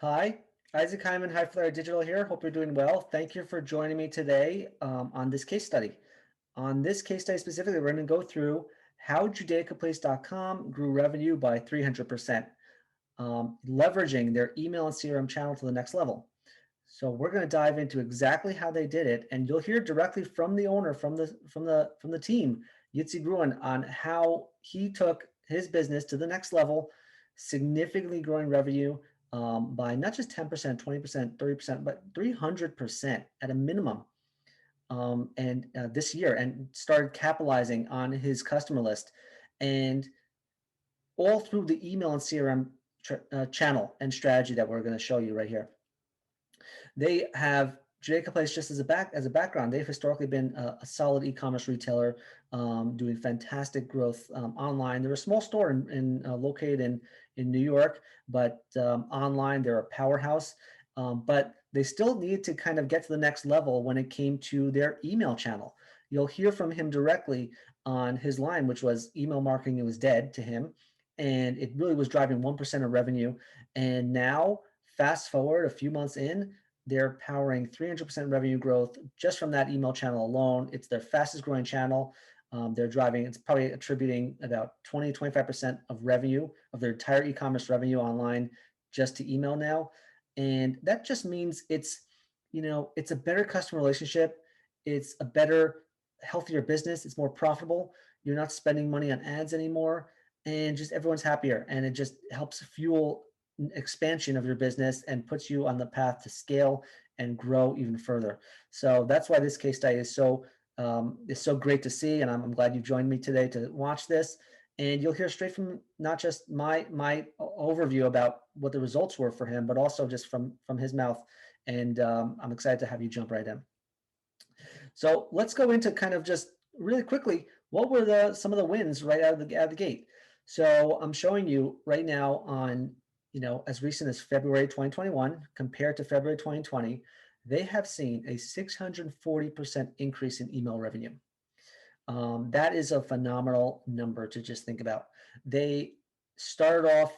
Hi, Isaac Hyman, High Flyer Digital here. Hope you're doing well. Thank you for joining me today on this case study. On this case study specifically, we're going to go through how JudaicaPlace.com grew revenue by 300%, leveraging their email and CRM channel to the next level. So we're going to dive into exactly how they did it, and you'll hear directly from the owner, from the team, Yitzi Gruen, on how he took his business to the next level, significantly growing revenue by not just 10%, 20%, 30%, but 300% at a minimum. And this year, and started capitalizing on his customer list, and all through the email and CRM channel and strategy that we're going to show you right here. They have Judaica Place just as a background. They've historically been a solid e-commerce retailer, doing fantastic growth online. They're a small store located in New York, but online they're a powerhouse. But they still need to kind of get to the next level when it came to their email channel. You'll hear from him directly on his line, which was email marketing was dead to him, and it really was driving 1% of revenue. And now, fast forward a few months in, they're powering 300% revenue growth just from that email channel alone. It's their fastest growing channel. They're driving, it's probably attributing about 20, 25% of revenue of their entire e-commerce revenue online just to email now. And that just means it's a better customer relationship. It's a better, healthier business. It's more profitable. You're not spending money on ads anymore, and just everyone's happier. And it just helps fuel expansion of your business and puts you on the path to scale and grow even further. So that's why this case study is so great to see, and I'm glad you joined me today to watch this. And you'll hear straight from not just my overview about what the results were for him, but also just from his mouth. And I'm excited to have you jump right in. So let's go into kind of just really quickly, what were some of the wins right out of the gate? So I'm showing you right now on, as recent as February 2021 compared to February 2020, they have seen a 640% increase in email revenue. That is a phenomenal number to just think about. They started off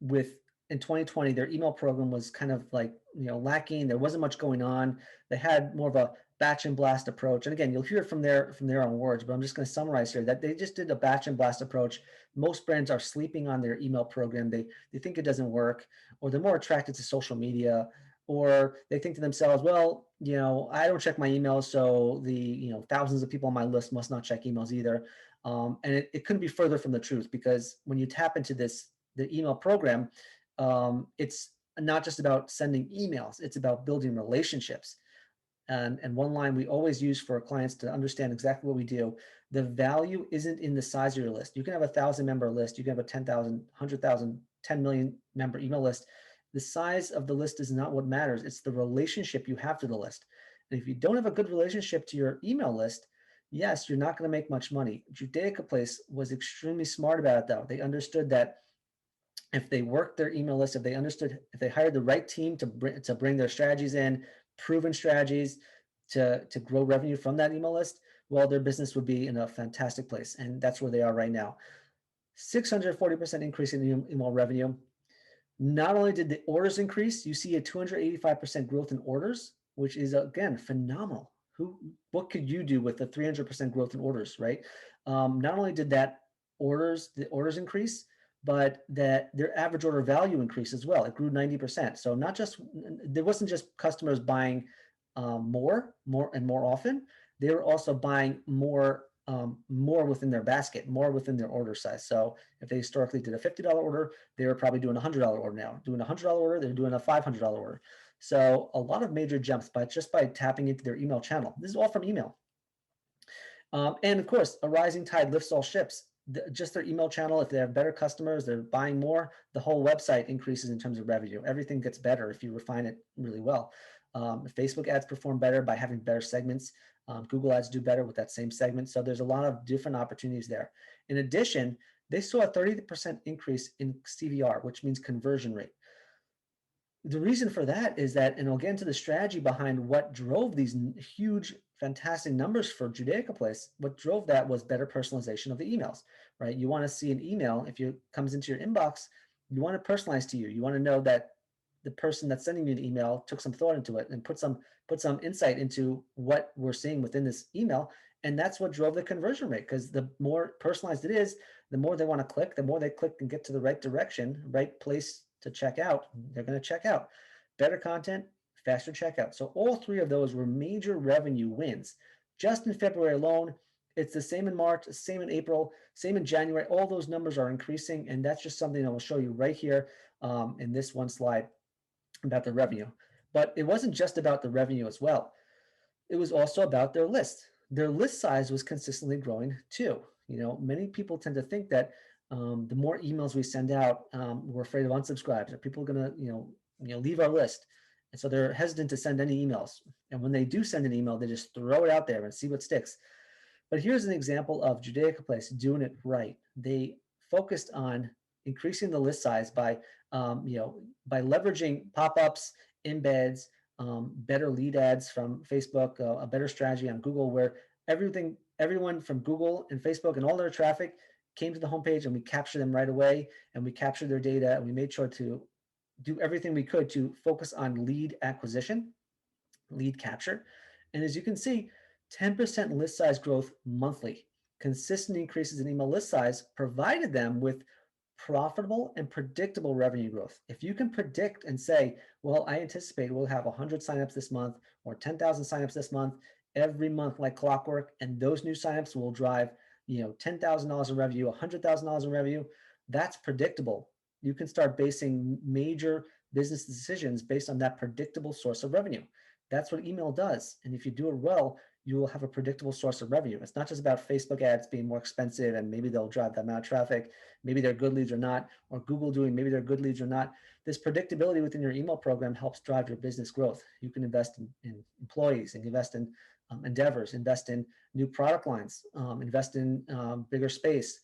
with, in 2020, their email program was kind of like, lacking. There wasn't much going on. They had more of a batch and blast approach. And again, you'll hear it from their own words, but I'm just going to summarize here that they just did a batch and blast approach. Most brands are sleeping on their email program. They think it doesn't work, or they're more attracted to social media, or they think to themselves, well, I don't check my emails, so the thousands of people on my list must not check emails either. And it couldn't be further from the truth, because when you tap into the email program, it's not just about sending emails, it's about building relationships. And one line we always use for clients to understand exactly what we do: the value isn't in the size of your list. You can have 1,000 member list, you can have a 10,000, 100,000, 10 million member email list. The size of the list is not what matters. It's the relationship you have to the list. And if you don't have a good relationship to your email list, yes, you're not going to make much money. Judaica Place was extremely smart about it, though. They understood that if they worked their email list, if they hired the right team to bring their strategies in, proven strategies to grow revenue from that email list, well, their business would be in a fantastic place. And that's where they are right now. 640% increase in email revenue. Not only did the orders increase, you see a 285% growth in orders, which is, again, phenomenal. What could you do with a 300% growth in orders, right? Not only did the orders increase, but that their average order value increased as well. It grew 90%. So there wasn't just customers buying more and more often. They were also buying more within their basket, more within their order size. So if they historically did a $50 order, they were probably doing a $100 order now. Doing a $100 order, they're doing a $500 order. So a lot of major jumps just by tapping into their email channel. This is all from email. And of course, a rising tide lifts all ships. Just their email channel, if they have better customers, they're buying more, the whole website increases in terms of revenue. Everything gets better if you refine it really well. Facebook ads perform better by having better segments. Google ads do better with that same segment. So there's a lot of different opportunities there. In addition, they saw a 30% increase in CVR, which means conversion rate. The reason for that is that, and we'll get into the strategy behind what drove these huge, fantastic numbers for Judaica Place. What drove that was better personalization of the emails, right? You want to see an email, if it comes into your inbox, you want it personalized to you. You want to know that the person that's sending you the email took some thought into it and put some insight into what we're seeing within this email. And that's what drove the conversion rate, because the more personalized it is, the more they want to click, the more they click and get to the right direction, right place to check out, they're going to check out. Better content, faster checkout. So all three of those were major revenue wins. Just in February alone, it's the same in March, same in April, same in January. All those numbers are increasing, and that's just something I will show you right here in this one slide about the revenue. But it wasn't just about the revenue as well. It was also about their list. Their list size was consistently growing too. Many people tend to think that the more emails we send out, we're afraid of unsubscribes. Are people going to leave our list? And so they're hesitant to send any emails. And when they do send an email, they just throw it out there and see what sticks. But here's an example of Judaica Place doing it right. They focused on increasing the list size by leveraging pop-ups, embeds, better lead ads from Facebook, a better strategy on Google, where everyone from Google and Facebook and all their traffic came to the homepage, and we captured them right away, and we captured their data, and we made sure to do everything we could to focus on lead acquisition, lead capture. And as you can see, 10% list size growth monthly. Consistent increases in email list size provided them with profitable and predictable revenue growth. If you can predict and say, well, I anticipate we'll have 100 signups this month or 10,000 signups this month, every month like clockwork, and those new signups will drive $10,000 in revenue, $100,000 in revenue, that's predictable. You can start basing major business decisions based on that predictable source of revenue. That's what email does. And if you do it well, you will have a predictable source of revenue. It's not just about Facebook ads being more expensive and maybe they'll drive that amount of traffic, maybe they're good leads or not, or Google doing maybe they're good leads or not. This predictability within your email program helps drive your business growth. You can invest in employees, and invest in endeavors, invest in new product lines, invest in bigger space,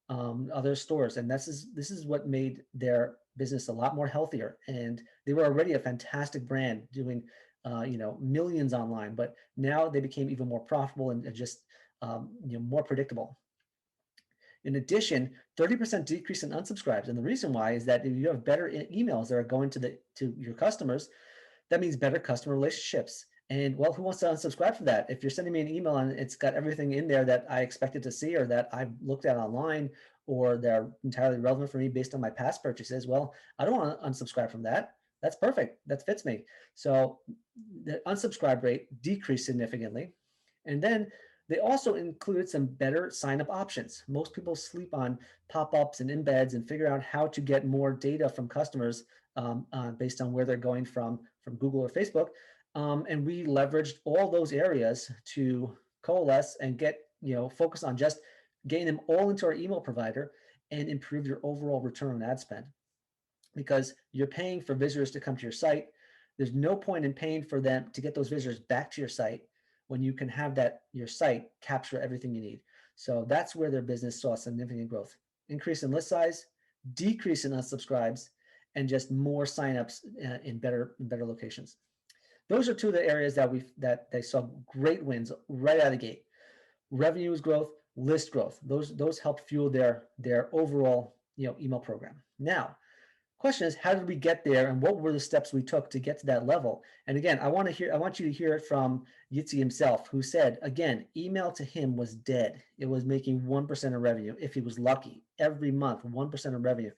other stores. And this is what made their business a lot more healthier. And they were already a fantastic brand doing millions online, but now they became even more profitable and just more predictable. In addition, 30% decrease in unsubscribes. And the reason why is that if you have better emails that are going to your customers, that means better customer relationships. And well, who wants to unsubscribe from that? If you're sending me an email and it's got everything in there that I expected to see or that I've looked at online or they're entirely relevant for me based on my past purchases, well, I don't want to unsubscribe from that. That's perfect. That fits me. So the unsubscribe rate decreased significantly. And then they also included some better sign-up options. Most people sleep on pop-ups and embeds and figure out how to get more data from customers based on where they're going from Google or Facebook. And we leveraged all those areas to coalesce and get, focus on just getting them all into our email provider and improve your overall return on ad spend. Because you're paying for visitors to come to your site. There's no point in paying for them to get those visitors back to your site when you can have your site capture everything you need. So that's where their business saw significant growth. Increase in list size, decrease in unsubscribes, and just more signups in better locations. Those are two of the areas that they saw great wins right out of the gate. Revenues growth, list growth. Those help fuel their overall email program. Now, question is, how did we get there, and what were the steps we took to get to that level? And again, I want you to hear it from Yitzi himself, who said, again, email to him was dead. It was making 1% of revenue if he was lucky every month, 1% of revenue,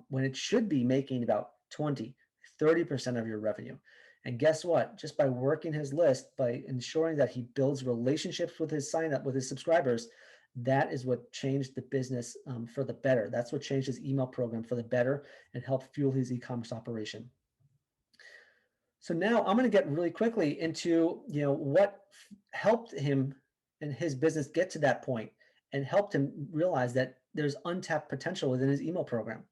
when it should be making about 20, 30% of your revenue. And guess what? Just by working his list, by ensuring that he builds relationships with his subscribers, that is what changed the business for the better. That's what changed his email program for the better and helped fuel his e-commerce operation. So now I'm going to get really quickly into what helped him and his business get to that point and helped him realize that there's untapped potential within his email program.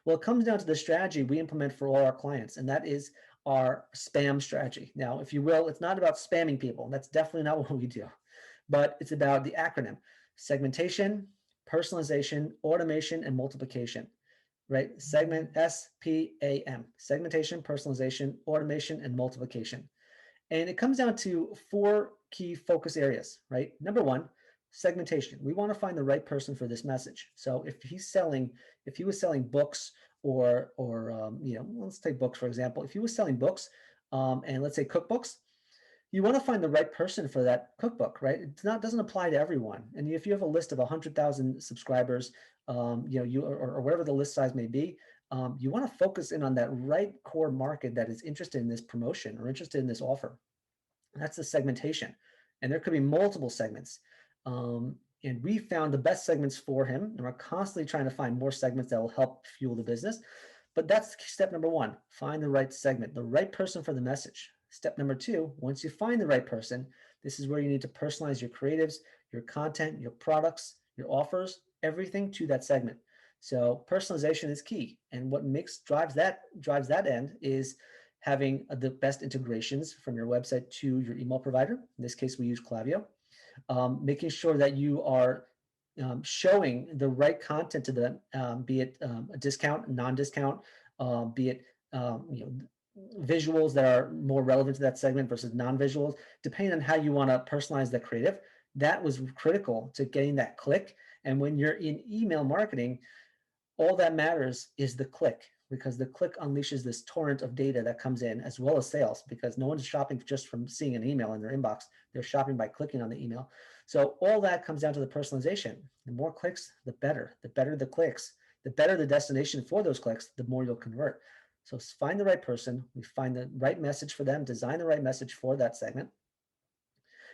Well, it comes down to the strategy we implement for all our clients, and that is our spam strategy. Now, if you will, it's not about spamming people. That's definitely not what we do, but it's about the acronym: segmentation, personalization, automation, and multiplication, right? SPAM, segmentation, personalization, automation, and multiplication. And it comes down to 4 key focus areas, right? Number 1, segmentation. We want to find the right person for this message. So if he was selling books or let's take books, for example. If you were selling books, and let's say cookbooks, you want to find the right person for that cookbook, right? Doesn't apply to everyone. And if you have a list of 100,000 subscribers, or whatever the list size may be, you want to focus in on that right core market that is interested in this promotion or interested in this offer. That's the segmentation. And there could be multiple segments. And we found the best segments for him. And we're constantly trying to find more segments that will help fuel the business. But that's step number one, find the right segment, the right person for the message. Step number two, once you find the right person, this is where you need to personalize your creatives, your content, your products, your offers, everything to that segment. So personalization is key. And what drives that end is having the best integrations from your website to your email provider. In this case, we use Klaviyo. Making sure that you are showing the right content to them, be it a discount, non-discount, be it visuals that are more relevant to that segment versus non-visuals, depending on how you want to personalize the creative. That was critical to getting that click. And when you're in email marketing, all that matters is the click, because the click unleashes this torrent of data that comes in, as well as sales, because no one's shopping just from seeing an email in their inbox. They're shopping by clicking on the email. So all that comes down to the personalization. The more clicks, the better. The better the clicks, the better the destination for those clicks, the more you'll convert. So find the right person, we find the right message for them, design the right message for that segment.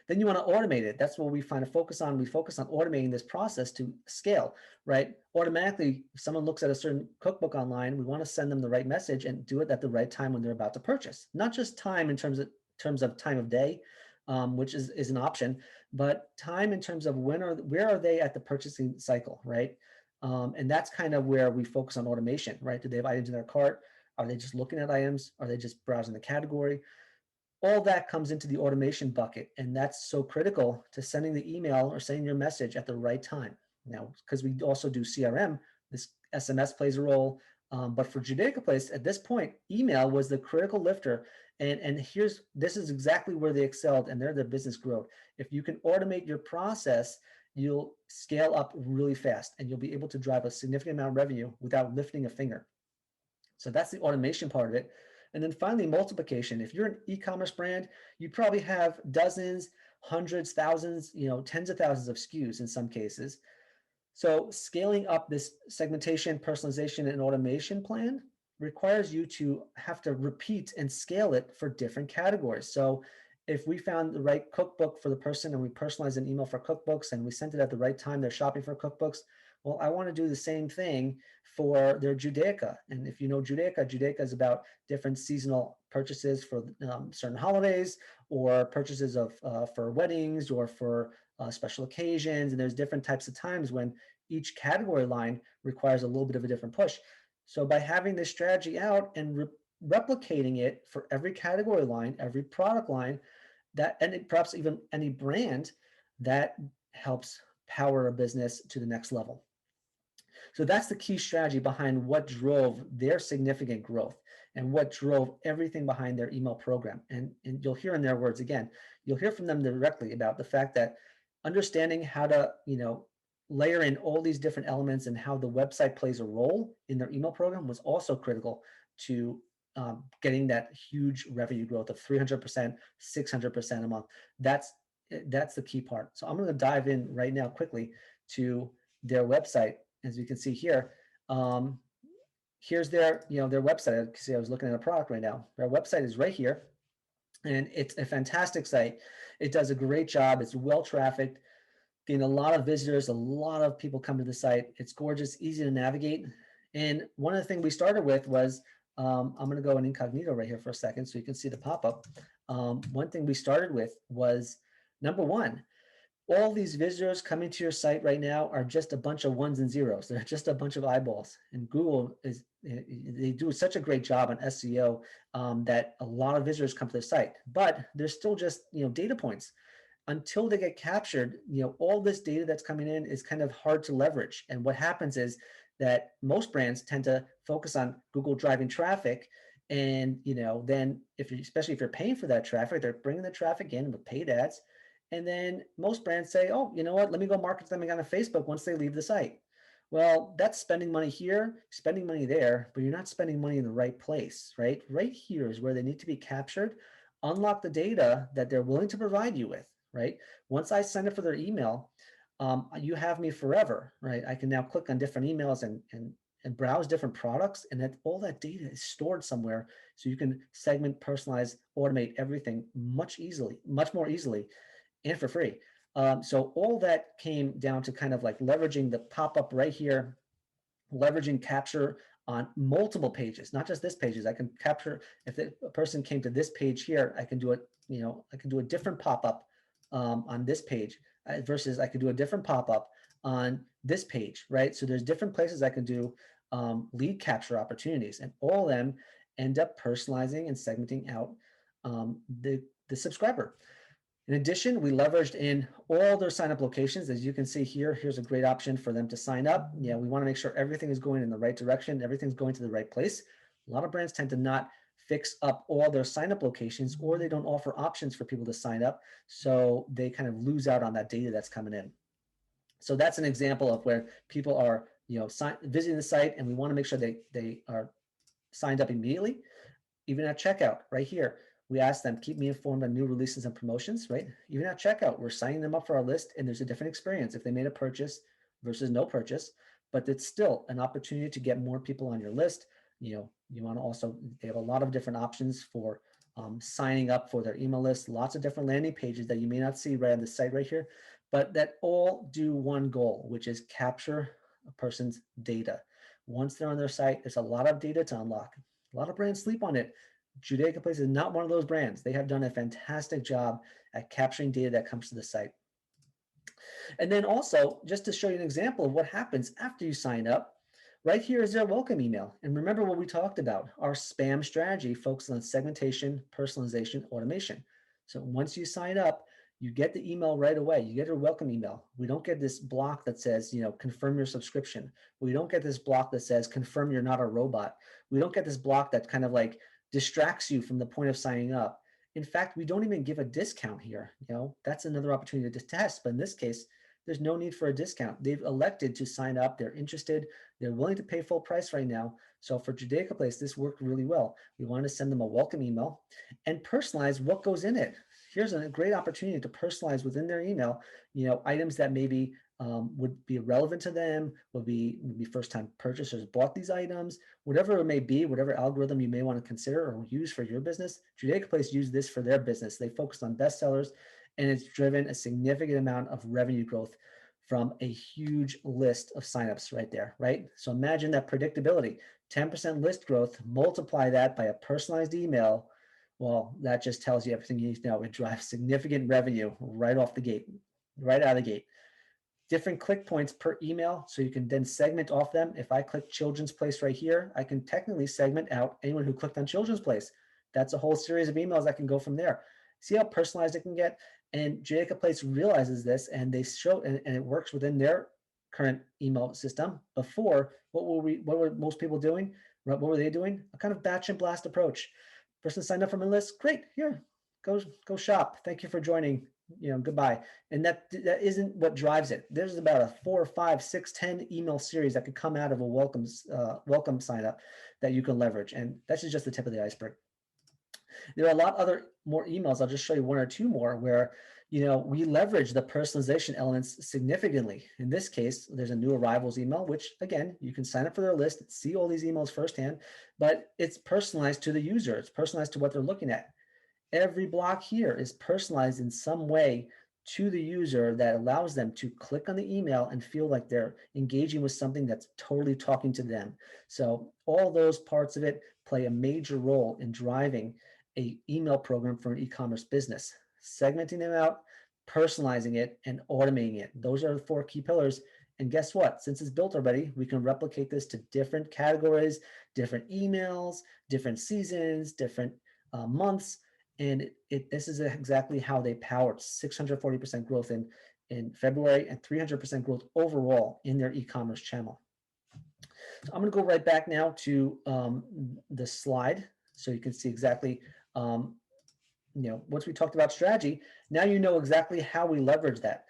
Then you want to automate it. That's what we find to focus on. We focus on automating this process to scale, right? Automatically, if someone looks at a certain cookbook online, we want to send them the right message and do it at the right time when they're about to purchase. Not just time in terms of time of day, which is an option, but time in terms of where are they at the purchasing cycle, right? And that's kind of where we focus on automation, right? Do they have items in their cart? Are they just looking at items? Are they just browsing the category? All that comes into the automation bucket, and that's so critical to sending the email or sending your message at the right time. Now, because we also do CRM, this SMS plays a role, but for Judaica Place, at this point, email was the critical lifter, and this is exactly where they excelled, and they're the business growth. If you can automate your process, you'll scale up really fast, and you'll be able to drive a significant amount of revenue without lifting a finger. So that's the automation part of it. And then finally, multiplication. If you're an e-commerce brand, you probably have dozens, hundreds, thousands, tens of thousands of SKUs in some cases. So scaling up this segmentation, personalization, and automation plan requires you to have to repeat and scale it for different categories. So if we found the right cookbook for the person and we personalize an email for cookbooks and we sent it at the right time, they're shopping for cookbooks, well, I want to do the same thing for their Judaica. And if you know Judaica is about different seasonal purchases for certain holidays, or purchases for weddings, or for special occasions. And there's different types of times when each category line requires a little bit of a different push. So by having this strategy out and replicating it for every category line, every product line, and perhaps even any brand, that helps power a business to the next level. So that's the key strategy behind what drove their significant growth and what drove everything behind their email program. And you'll hear in their words again, you'll hear from them directly about the fact that understanding how to, layer in all these different elements and how the website plays a role in their email program was also critical to getting that huge revenue growth of 300%, 600% a month. That's the key part. So I'm going to dive in right now quickly to their website. As you can see here, here's their website. I was looking at a product right now. Their website is right here, and it's a fantastic site. It does a great job. It's well trafficked, getting a lot of visitors. A lot of people come to the site. It's gorgeous, easy to navigate. And one of the things we started with was, I'm going to go in incognito right here for a second so you can see the pop-up. One thing we started with was, number one, all these visitors coming to your site right now are just a bunch of ones and zeros. They're just a bunch of eyeballs. And Google they do such a great job on SEO that a lot of visitors come to their site, but they're still just, data points. Until they get captured, all this data that's coming in is kind of hard to leverage. And what happens is that most brands tend to focus on Google driving traffic. And, then especially if you're paying for that traffic, they're bringing the traffic in with paid ads. And then most brands say, oh, you know what, let me go market to them again on Facebook once they leave the site. Well, that's spending money here, spending money there, but you're not spending money in the right place, right? Right here is where they need to be captured. Unlock the data that they're willing to provide you with, right? Once I sign up for their email, you have me forever, right? I can now click on different emails and browse different products, and that all that data is stored somewhere, so you can segment, personalize, automate everything much more easily, and for free. So all that came down to kind of like leveraging the pop-up right here, leveraging capture on multiple pages, not just this pages. I can capture, if a person came to this page here, I can do it, I can do a different pop-up on this page versus I could do a different pop-up on this page, right? So there's different places I can do lead capture opportunities, and all of them end up personalizing and segmenting out the subscriber. In addition, we leveraged in all their sign up locations. As you can see here, here's a great option for them to sign up. Yeah, we want to make sure everything is going in the right direction, everything's going to the right place. A lot of brands tend to not fix up all their sign up locations, or they don't offer options for people to sign up. So they kind of lose out on that data that's coming in. So that's an example of where people are, visiting the site, and we want to make sure they are signed up immediately. Even at checkout, right here, we ask them, keep me informed on new releases and promotions, right? Even at checkout, we're signing them up for our list, and there's a different experience if they made a purchase versus no purchase, but it's still an opportunity to get more people on your list. You want to also, they have a lot of different options for signing up for their email list, lots of different landing pages that you may not see right on the site right here, but that all do one goal, which is capture a person's data. Once they're on their site, there's a lot of data to unlock. A lot of brands sleep on it. Judaica Place is not one of those brands. They have done a fantastic job at capturing data that comes to the site. And then also, just to show you an example of what happens after you sign up, right here is their welcome email. And remember what we talked about, our spam strategy focused on segmentation, personalization, automation. So once you sign up, you get the email right away. You get a welcome email. We don't get this block that says, confirm your subscription. We don't get this block that says, confirm you're not a robot. We don't get this block that kind of like distracts you from the point of signing up. In fact, we don't even give a discount here. That's another opportunity to test. But in this case, there's no need for a discount. They've elected to sign up. They're interested. They're willing to pay full price right now. So for Judaica Place, this worked really well. We wanted to send them a welcome email and personalize what goes in it. Here's a great opportunity to personalize within their email, items that maybe would be relevant to them, would be first-time purchasers bought these items, whatever it may be, whatever algorithm you may want to consider or use for your business. Judaica Place used this for their business. They focused on bestsellers, and it's driven a significant amount of revenue growth from a huge list of signups right there, right? So imagine that predictability, 10% list growth, multiply that by a personalized email. Well, that just tells you everything you need to know. It drives significant revenue right off the gate, right out of the gate. Different click points per email, so you can then segment off them. If I click Children's Place right here, I can technically segment out anyone who clicked on Children's Place. That's a whole series of emails that can go from there. See how personalized it can get? And Judaica Place realizes this, and they show, and it works within their current email system. Before, what were most people doing? What were they doing? A kind of batch and blast approach. Person signed up for my list. Great, here, go shop. Thank you for joining. Goodbye. And that isn't what drives it. There's about a 4, 5, 6, 10 email series that could come out of a welcome sign up that you can leverage. And that's just the tip of the iceberg. There are a lot other more emails. I'll just show you one or two more where, we leverage the personalization elements significantly. In this case, there's a new arrivals email, which again, you can sign up for their list, see all these emails firsthand, but it's personalized to the user. It's personalized to what they're looking at. Every block here is personalized in some way to the user that allows them to click on the email and feel like they're engaging with something that's totally talking to them. So all those parts of it play a major role in driving an email program for an e-commerce business. Segmenting them out, personalizing it, and automating it. Those are the 4 key pillars. And guess what? Since it's built already, we can replicate this to different categories, different emails, different seasons, different months. And this is exactly how they powered 640% growth in February and 300% growth overall in their e-commerce channel. So I'm going to go right back now to the slide so you can see exactly, once we talked about strategy, now you know exactly how we leverage that.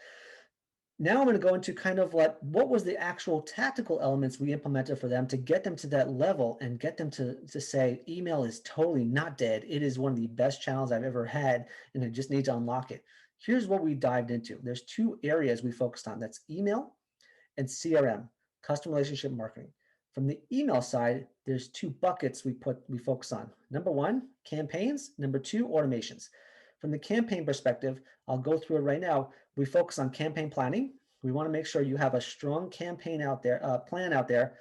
Now I'm going to go into kind of what was the actual tactical elements we implemented for them to get them to that level and get them to say email is totally not dead. It is one of the best channels I've ever had, and I just need to unlock it. Here's what we dived into. There's two areas we focused on. That's email and CRM, customer relationship marketing. From the email side, there's two buckets we focus on. Number one, campaigns. Number two, automations. From the campaign perspective, I'll go through it right now. We focus on campaign planning. We want to make sure you have a strong campaign out there, plan out there,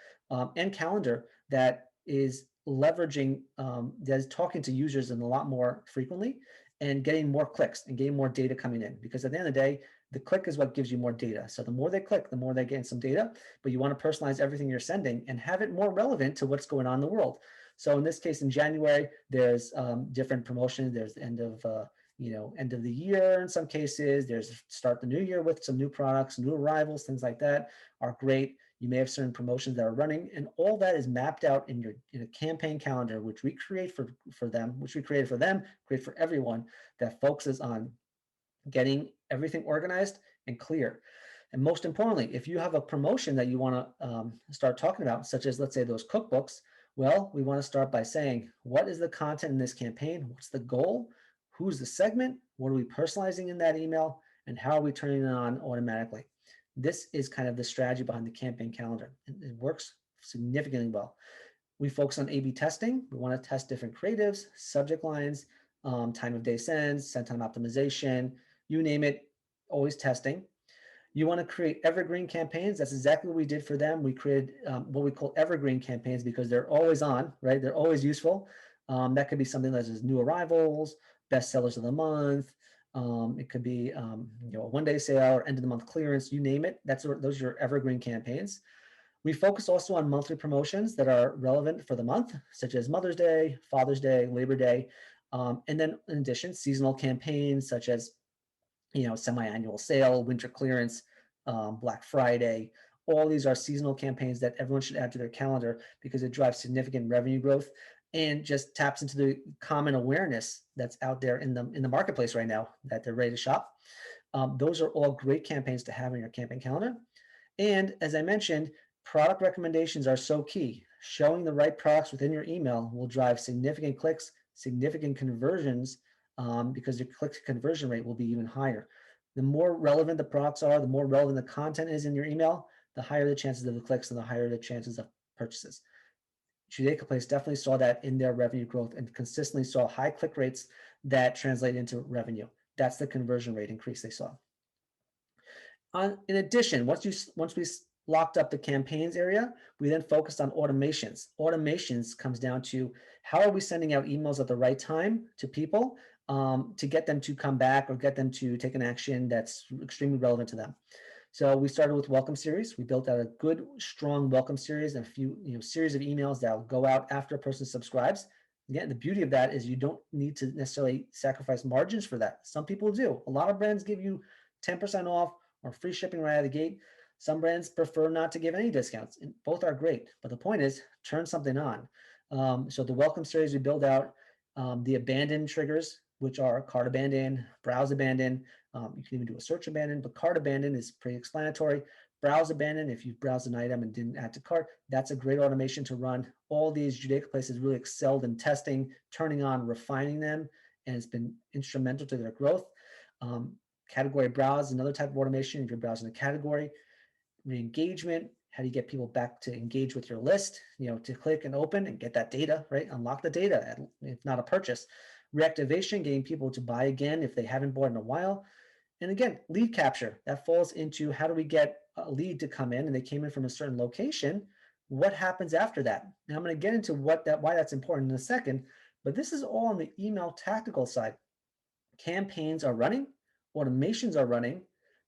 and calendar that is leveraging, that is talking to users in a lot more frequently and getting more clicks and getting more data coming in. Because at the end of the day, the click is what gives you more data. So the more they click, the more they gain some data, but you want to personalize everything you're sending and have it more relevant to what's going on in the world. So in this case, in January, there's different promotions. There's end of end of the year in some cases. There's start the new year with some new products, new arrivals, things like that are great. You may have certain promotions that are running, and all that is mapped out in a campaign calendar, which we create for them, which we created for them, create for everyone, that focuses on getting everything organized and clear. And most importantly, if you have a promotion that you want to start talking about, such as let's say those cookbooks, well, we want to start by saying, what is the content in this campaign? What's the goal? Who's the segment? What are we personalizing in that email? And how are we turning it on automatically? This is kind of the strategy behind the campaign calendar. It works significantly well. We focus on A/B testing. We want to test different creatives, subject lines, time of day sends, send time optimization, you name it, always testing. You want to create evergreen campaigns. That's exactly what we did for them. We created what we call evergreen campaigns because they're always on, right? They're always useful. That could be something that is new arrivals, best sellers of the month. It could be a one-day sale or end of the month clearance, you name it. Those are your evergreen campaigns. We focus also on monthly promotions that are relevant for the month, such as Mother's Day, Father's Day, Labor Day. And then in addition, seasonal campaigns such as semi-annual sale, winter clearance, Black Friday. All these are seasonal campaigns that everyone should add to their calendar because it drives significant revenue growth and just taps into the common awareness that's out there in the marketplace right now that they're ready to shop. Those are all great campaigns to have in your campaign calendar. And as I mentioned, product recommendations are so key. Showing the right products within your email will drive significant clicks, significant conversions, because your click conversion rate will be even higher. The more relevant the products are, the more relevant the content is in your email, the higher the chances of the clicks and the higher the chances of purchases. Judaica Place definitely saw that in their revenue growth and consistently saw high click rates that translate into revenue. That's the conversion rate increase they saw. In addition, once we locked up the campaigns area, we then focused on automations. Automations comes down to how are we sending out emails at the right time to people to get them to come back or get them to take an action that's extremely relevant to them. So we started with welcome series. We built out a good, strong welcome series and a few series of emails that will go out after a person subscribes. Again, the beauty of that is you don't need to necessarily sacrifice margins for that. Some people do. A lot of brands give you 10% off or free shipping right out of the gate. Some brands prefer not to give any discounts, and both are great. But the point is, turn something on. So the welcome series, we build out the abandon triggers, which are cart abandon, browse abandon. You can even do a search abandon, but cart abandon is pretty explanatory. Browse abandon, if you browsed an item and didn't add to cart, that's a great automation to run. All these Judaica Places really excelled in testing, turning on, refining them, and it's been instrumental to their growth. Category browse, another type of automation. If you're browsing a category, re-engagement, how do you get people back to engage with your list, to click and open and get that data, right? Unlock the data, if not a purchase. Reactivation, getting people to buy again if they haven't bought in a while. And again, lead capture, that falls into how do we get a lead to come in and they came in from a certain location. What happens after that? Now I'm going to get into why that's important in a second, but this is all on the email tactical side. Campaigns are running, automations are running,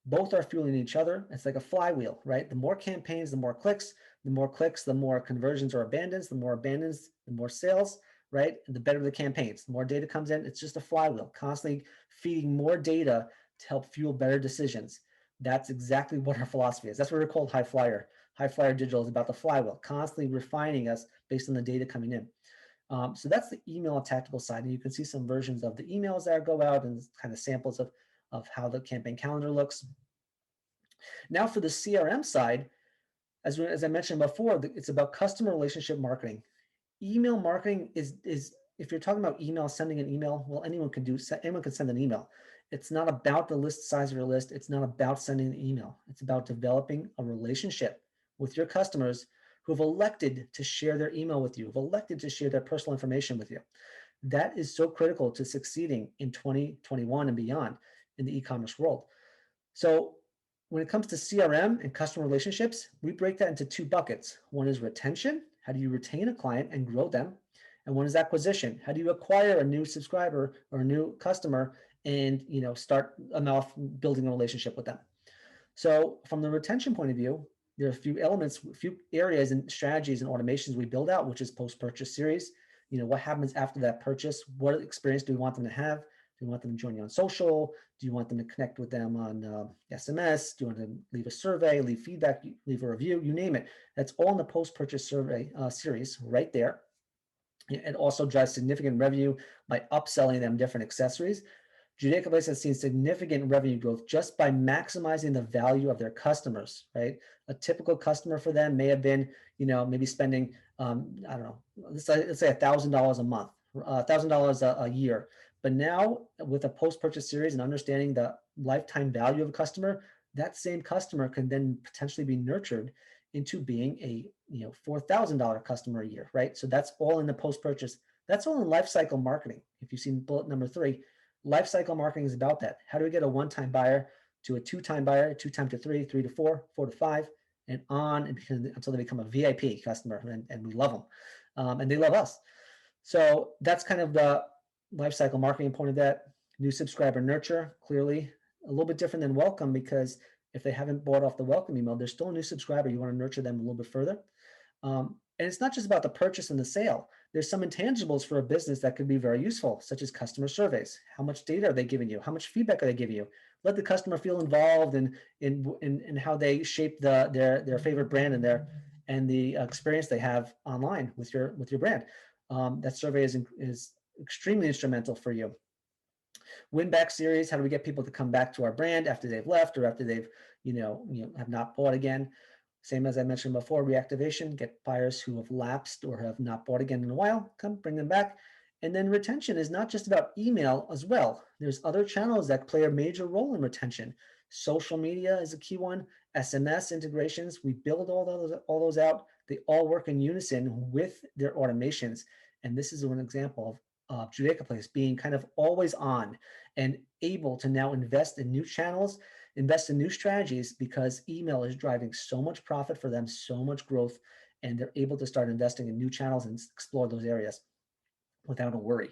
both are fueling each other. It's like a flywheel, right? The more campaigns, the more clicks, the more conversions or abandons, the more abandons, the more sales, right? And the better the campaigns, the more data comes in. It's just a flywheel, constantly feeding more data to help fuel better decisions. That's exactly what our philosophy is. That's what we're called High Flyer. High Flyer Digital is about the flywheel, constantly refining us based on the data coming in. So that's the email tactical side. And you can see some versions of the emails that go out and kind of samples of how the campaign calendar looks. Now for the CRM side, as I mentioned before, it's about customer relationship marketing. Email marketing is if you're talking about email, sending an email, well, anyone can send an email. It's not about the list size of your list. It's not about sending an email. It's about developing a relationship with your customers who have elected to share their email with you, who've elected to share their personal information with you. That is so critical to succeeding in 2021 and beyond in the e-commerce world. So when it comes to CRM and customer relationships, we break that into two buckets. One is retention. How do you retain a client and grow them? And one is acquisition. How do you acquire a new subscriber or a new customer and start off building a relationship with them? So from the retention point of view, there are a few elements, a few areas and strategies and automations we build out, which is post-purchase series. What happens after that purchase? What experience do we want them to have? Do you want them to join you on social? Do you want them to connect with them on SMS? Do you want them to leave a survey, leave feedback, leave a review, you name it? That's all in the post-purchase survey series right there. It also drives significant revenue by upselling them different accessories. Judaica Place has seen significant revenue growth just by maximizing the value of their customers, right? A typical customer for them may have been, maybe spending, I don't know, let's say $1,000 a month, $1,000 a year. But now with a post-purchase series and understanding the lifetime value of a customer, that same customer can then potentially be nurtured into being a $4,000 customer a year, right? So that's all in the post-purchase. That's all in lifecycle marketing. If you've seen bullet number 3, lifecycle marketing is about that. How do we get a one-time buyer to a two-time buyer, two-time to three, three to four, four to five, and on until they become a VIP customer, and we love them, and they love us. So that's kind of the lifecycle marketing point of that. New subscriber nurture, clearly a little bit different than welcome, because if they haven't bought off the welcome email, they're still a new subscriber. You want to nurture them a little bit further. And it's not just about the purchase and the sale. There's some intangibles for a business that could be very useful, such as customer surveys. How much data are they giving you? How much feedback are they giving you? Let the customer feel involved in how they shape their favorite brand and the experience they have online with your brand. That survey is extremely instrumental for you. Win back series. How do we get people to come back to our brand after they've left or after they've have not bought again? Same as I mentioned before, reactivation, get buyers who have lapsed or have not bought again in a while, bring them back. And then retention is not just about email as well. There's other channels that play a major role in retention. Social media is a key one. SMS integrations, we build all those out. They all work in unison with their automations. And this is an example of Judaica Place being kind of always on and able to now invest in new channels, invest in new strategies, because email is driving so much profit for them, so much growth, and they're able to start investing in new channels and explore those areas without a worry.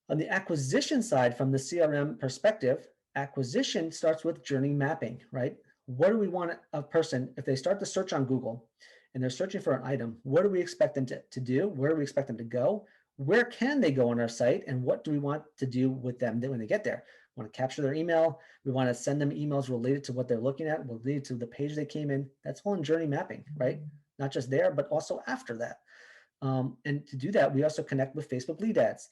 On the acquisition side, from the CRM perspective, acquisition starts with journey mapping, right? What do we want a person, if they start to search on Google and they're searching for an item, what do we expect them to do? Where do we expect them to go? Where can they go on our site? And what do we want to do with them when they get there? We want to capture their email. We want to send them emails related to what they're looking at, related to the page they came in. That's all in journey mapping, right? Not just there, but also after that. And to do that, we also connect with Facebook lead ads.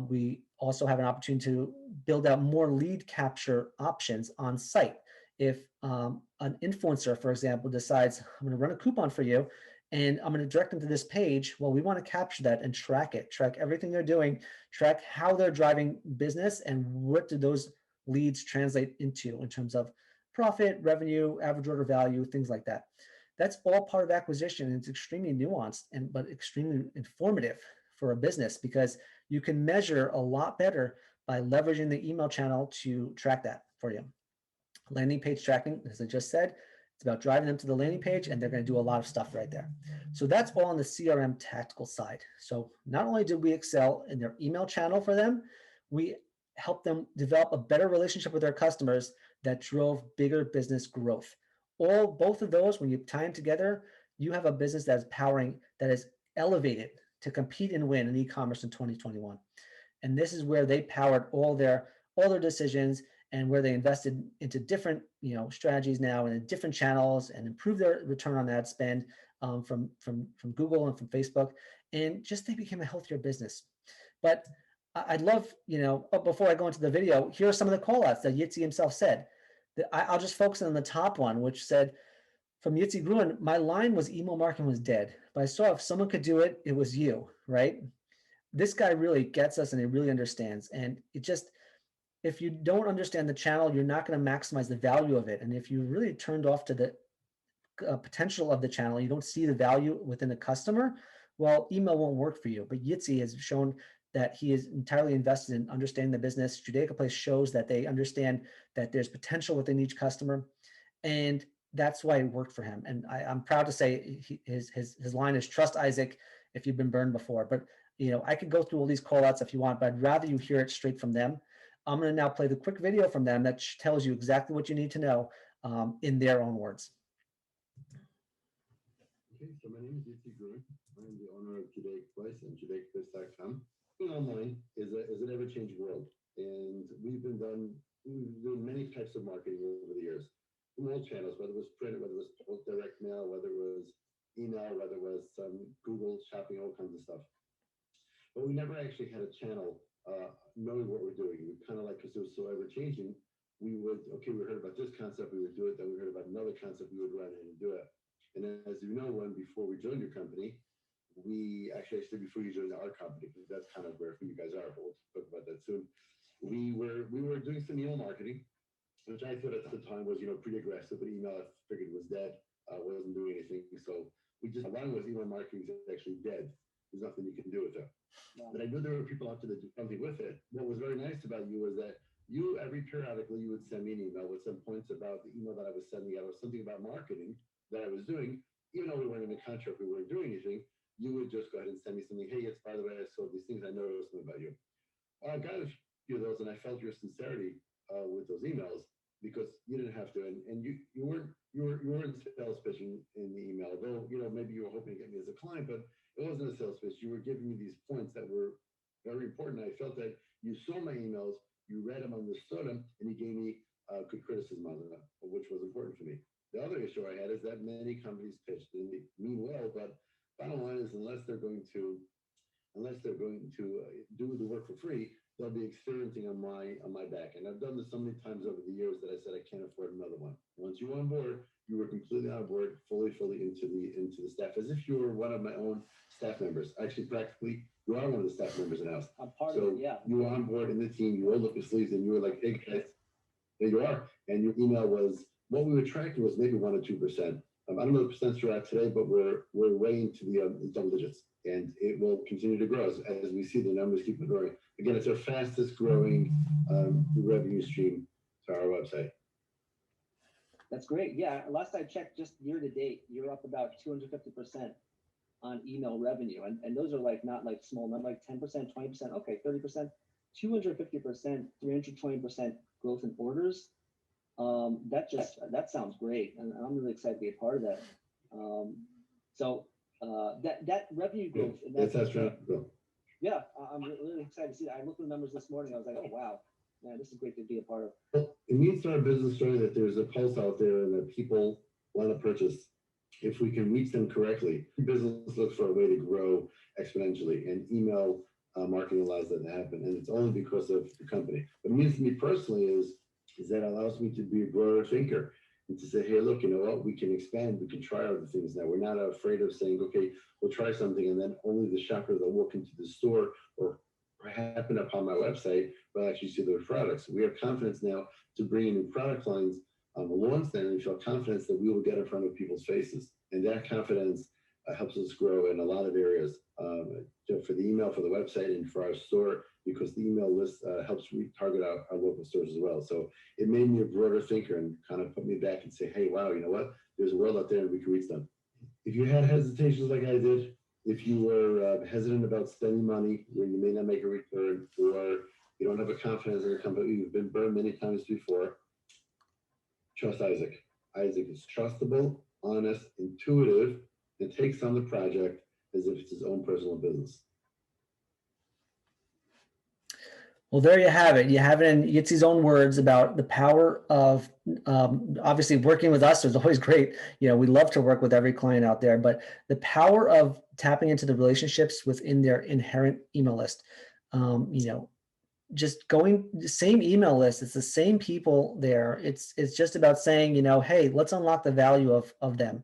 We also have an opportunity to build out more lead capture options on site. If an influencer, for example, decides, I'm going to run a coupon for you, and I'm going to direct them to this page, well, we want to capture that and track it, track everything they're doing, track how they're driving business, and what do those leads translate into in terms of profit, revenue, average order value, things like that. That's all part of acquisition. It's extremely nuanced but extremely informative for a business, because you can measure a lot better by leveraging the email channel to track that for you. Landing page tracking, as I just said, it's about driving them to the landing page, and they're going to do a lot of stuff right there. So that's all on the CRM tactical side. So not only did we excel in their email channel for them, we helped them develop a better relationship with their customers that drove bigger business growth. Both of those, when you tie them together, you have a business that is that is elevated to compete and win in e-commerce in 2021. And this is where they powered all their decisions, and where they invested into different strategies now and in different channels, and improved their return on ad spend from Google and from Facebook, and just they became a healthier business. But I'd love, before I go into the video, here are some of the call outs that Yitzi himself said. I'll just focus on the top one, which said, from Yitzi Gruen, my line was email marketing was dead, but I saw if someone could do it, it was you, right? This guy really gets us and he really understands. And it just, if you don't understand the channel, you're not going to maximize the value of it. And if you really turned off to the potential of the channel, you don't see the value within a customer, well, email won't work for you. But Yitzi has shown that he is entirely invested in understanding the business. Judaica Place shows that they understand that there's potential within each customer, and that's why it worked for him. And I'm proud to say his line is trust Isaac if you've been burned before. But I could go through all these call outs if you want, but I'd rather you hear it straight from them. I'm going to now play the quick video from them that tells you exactly what you need to know in their own words. Okay, so my name is Yitzi Gruen. I'm the owner of Judaica Place and JudaicaPlace.com. Online is an ever-changing world, and we've been doing many types of marketing over the years. From all channels, whether it was print, whether it was post direct mail, whether it was email, whether it was Google shopping, all kinds of stuff. But we never actually had a channel knowing what we're doing. We kind of like, because it was so ever-changing, we heard about this concept, we would do it. Then we heard about another concept, we would run in and do it. And as you know, before we joined your company, we actually before you joined our company, because that's kind of where you guys are, but we'll talk about that soon. We were doing some email marketing, which I thought at the time was pretty aggressive, but email I figured was dead, wasn't doing anything. So along with email marketing is actually dead. There's nothing you can do with it. Yeah. But I knew there were people out there that do something with it. What was very nice about you was that every periodically you would send me an email with some points about the email that I was sending out, or something about marketing that I was doing, even though we weren't in a contract, we weren't doing anything. You would just go ahead and send me something. Hey, yes, by the way, I saw these things. I noticed something about you. I got a few of those, and I felt your sincerity with those emails, because you didn't have to, and you weren't sales pitching in the email. Though maybe you were hoping to get me as a client, but it wasn't a sales pitch. You were giving me these points that were very important. I felt that you saw my emails, you read them, understood them, and you gave me good criticism on them, which was important for me. The other issue I had is that many companies pitched and they mean well, but bottom line is unless they're going to do the work for free, they'll be experiencing on my back. And I've done this so many times over the years that I said I can't afford another one. Once you were on board, you were completely on board, fully into the staff, as if you were one of my own staff members. Actually, practically, you are one of the staff members in the house. I'm part of it, yeah. You were on board in the team. You rolled up your sleeves and you were like, hey guys, there you are. And your email was, what we were tracking was maybe 1 or 2%. I don't know the percents you're at today, but we're way into the double digits, and it will continue to grow as we see the numbers keep growing. Again, it's our fastest growing revenue stream to our website. That's great. Yeah, last I checked, just year to date, you're up about 250% on email revenue, and those are not like small, not like 10%, 20%, okay, 30%, 250%, 320% growth in orders. That sounds great, and I'm really excited to be a part of that. That revenue growth. That's right. Yeah, I'm really excited to see that. I looked at the numbers this morning. I was like, oh wow, man, this is great to be a part of. It means to our business story that there's a pulse out there and that people want to purchase. If we can reach them correctly, business looks for a way to grow exponentially, and email marketing allows that to happen. And it's only because of the company. What it means to me personally is that allows me to be a broader thinker and to say, hey, look, you know what, we can expand, we can try other things now. We're not afraid of saying, okay, we'll try something, and then only the shopper that walk into the store or happen upon my website will actually see those products. We have confidence now to bring in new product lines launch them, and we feel confidence that we will get in front of people's faces. And that confidence helps us grow in a lot of areas, for the email, for the website, and for our store, because the email list helps retarget our local stores as well. So it made me a broader thinker and kind of put me back and say, hey, wow, you know what? There's a world out there and we can reach them. If you had hesitations like I did, if you were hesitant about spending money where you may not make a return, or you don't have a confidence in a company, you've been burned many times before, trust Isaac. Isaac is trustable, honest, intuitive, and takes on the project as if it's his own personal business. Well, there you have it. You have it in Yitzi's own words about the power of obviously working with us is always great. We love to work with every client out there, but the power of tapping into the relationships within their inherent email list. just going the same email list. It's the same people there. It's just about saying, hey, let's unlock the value of them.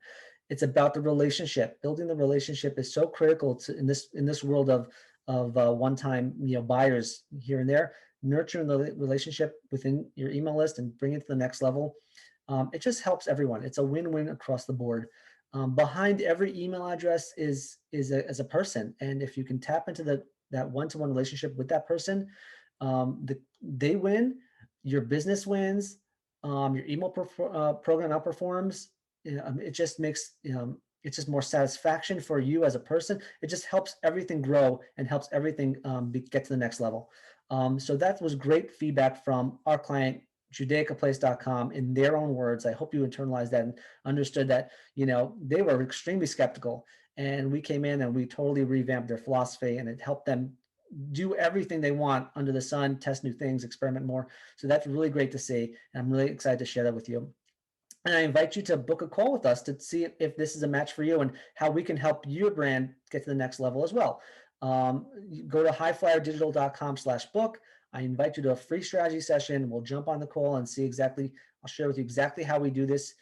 It's about the relationship. Building the relationship is so critical to in this world of one-time buyers here and there. Nurturing the relationship within your email list and bring it to the next level. It just helps everyone. It's a win-win across the board. Behind every email address is a person, and if you can tap into that one-to-one relationship with that person, they win, your business wins, your email program outperforms. It just makes it's just more satisfaction for you as a person. It just helps everything grow and helps everything get to the next level. So that was great feedback from our client, JudaicaPlace.com, in their own words. I hope you internalized that and understood that they were extremely skeptical, and we came in and we totally revamped their philosophy, and it helped them do everything they want under the sun, test new things, experiment more. So that's really great to see. And I'm really excited to share that with you. And I invite you to book a call with us to see if this is a match for you and how we can help your brand get to the next level as well. Go to highflyerdigital.com/book. I invite you to a free strategy session. We'll jump on the call and see I'll share with you exactly how we do this,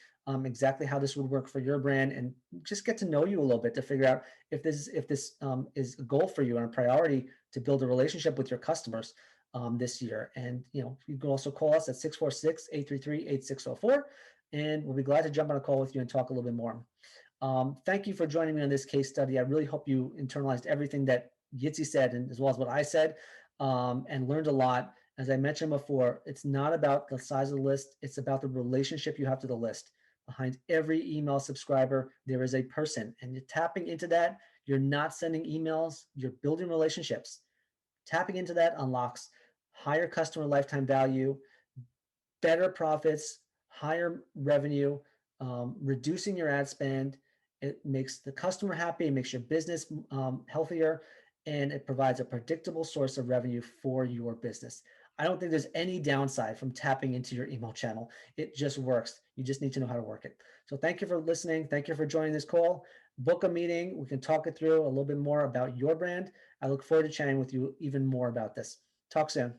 exactly how this would work for your brand, and just get to know you a little bit to figure out if this is a goal for you and a priority to build a relationship with your customers this year. And you can also call us at 646-833-8604, and we'll be glad to jump on a call with you and talk a little bit more. Thank you for joining me on this case study. I really hope you internalized everything that Yitzi said, and as well as what I said, and learned a lot. As I mentioned before, it's not about the size of the list. It's about the relationship you have to the list. Behind every email subscriber, there is a person, and you're tapping into that. You're not sending emails, you're building relationships. Tapping into that unlocks higher customer lifetime value, better profits, higher revenue, reducing your ad spend. It makes the customer happy, it makes your business healthier, and it provides a predictable source of revenue for your business. I don't think there's any downside from tapping into your email channel. It just works. You just need to know how to work it. So thank you for listening. Thank you for joining this call. Book a meeting. We can talk it through a little bit more about your brand. I look forward to chatting with you even more about this. Talk soon.